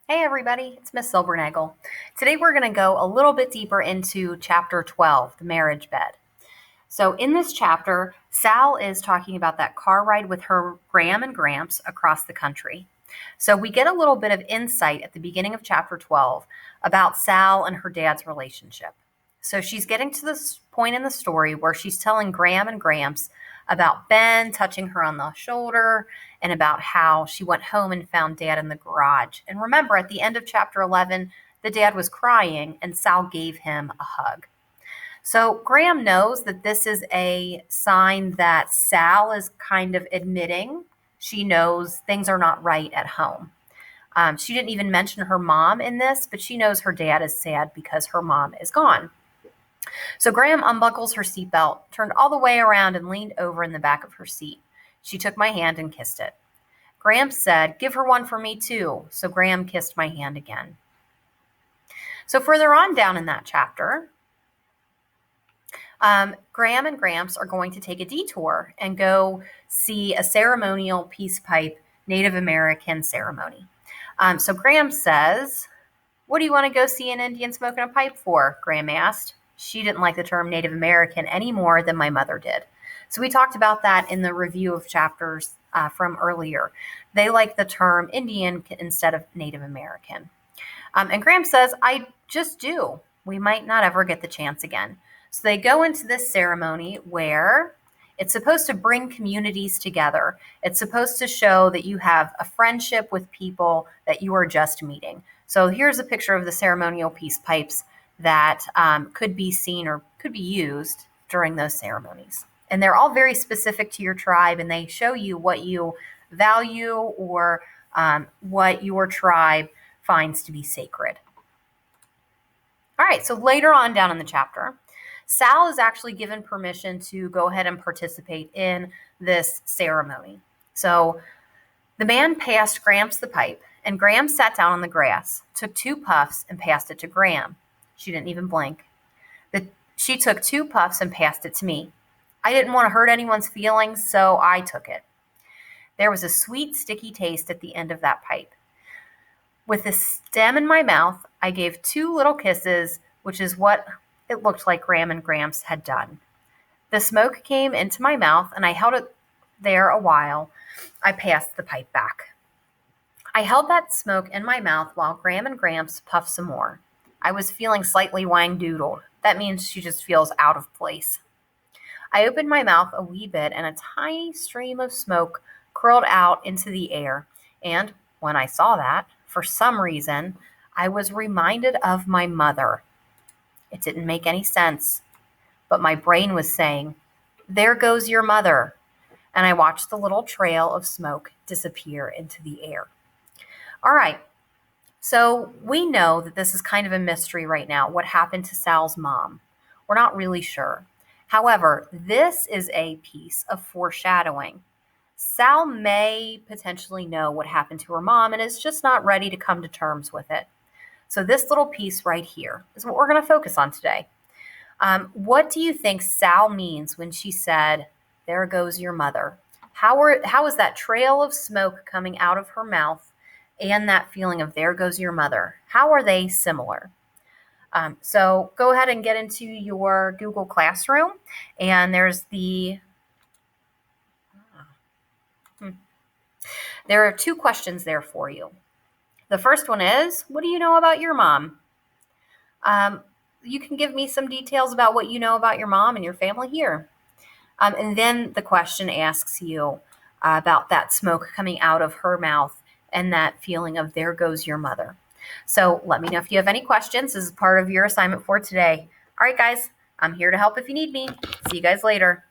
Hey everybody, it's Miss Silbernagel. Today we're going to go a little bit deeper into chapter 12, the marriage bed. So in this chapter, Sal is talking about that car ride with her Graham and Gramps across the country. So we get a little bit of insight at the beginning of chapter 12 about Sal and her dad's relationship. So she's getting to this point in the story where she's telling Graham and Gramps about Ben touching her on the shoulder and about how she went home and found Dad in the garage. And remember, at the end of chapter 11, the dad was crying and Sal gave him a hug. So Graham knows that this is a sign that Sal is kind of admitting she knows things are not right at home. She didn't even mention her mom in this, but she knows her dad is sad because her mom is gone. So Graham unbuckles her seatbelt, turned all the way around, and leaned over in the back of her seat. She took my hand and kissed it. Graham said, "Give her one for me too." So Graham kissed my hand again. So further on down in that chapter, Graham and Gramps are going to take a detour and go see a ceremonial peace pipe Native American ceremony. So Graham says, "What do you want to go see an Indian smoking a pipe for?" Graham asked. She didn't like the term Native American any more than my mother did. So we talked about that in the review of chapters from earlier. They like the term Indian instead of Native American. And Graham says, "I just do. We might not ever get the chance again." So they go into this ceremony where it's supposed to bring communities together. It's supposed to show that you have a friendship with people that you are just meeting. So here's a picture of the ceremonial peace pipes that could be seen or could be used during those ceremonies. And they're all very specific to your tribe, and they show you what you value or what your tribe finds to be sacred. All right, so later on down in the chapter, Sal is actually given permission to go ahead and participate in this ceremony. So the man passed Gramps the pipe, and Graham sat down on the grass, took 2 puffs, and passed it to Graham. She didn't even blink. She took 2 puffs and passed it to me. I didn't want to hurt anyone's feelings, so I took it. There was a sweet, sticky taste at the end of that pipe. With the stem in my mouth, I gave 2 little kisses, which is what it looked like Graham and Gramps had done. The smoke came into my mouth, and I held it there a while. I passed the pipe back. I held that smoke in my mouth while Graham and Gramps puffed some more. I was feeling slightly wang-doodled. That means she just feels out of place. I opened my mouth a wee bit, and a tiny stream of smoke curled out into the air. And when I saw that, for some reason, I was reminded of my mother. It didn't make any sense, but my brain was saying, "There goes your mother." And I watched the little trail of smoke disappear into the air. All right. So we know that this is kind of a mystery right now, what happened to Sal's mom. We're not really sure. However, this is a piece of foreshadowing. Sal may potentially know what happened to her mom and is just not ready to come to terms with it. So this little piece right here is what we're going to focus on today. What do you think Sal means when she said, "There goes your mother"? How is that trail of smoke coming out of her mouth and that feeling of "there goes your mother"? How are they similar? So go ahead and get into your Google Classroom, and there are 2 questions there for you. The first one is, what do you know about your mom? You can give me some details about what you know about your mom and your family here. And then the question asks you about that smoke coming out of her mouth and that feeling of "there goes your mother." So let me know if you have any questions. This is part of your assignment for today. All right, guys, I'm here to help if you need me. See you guys later.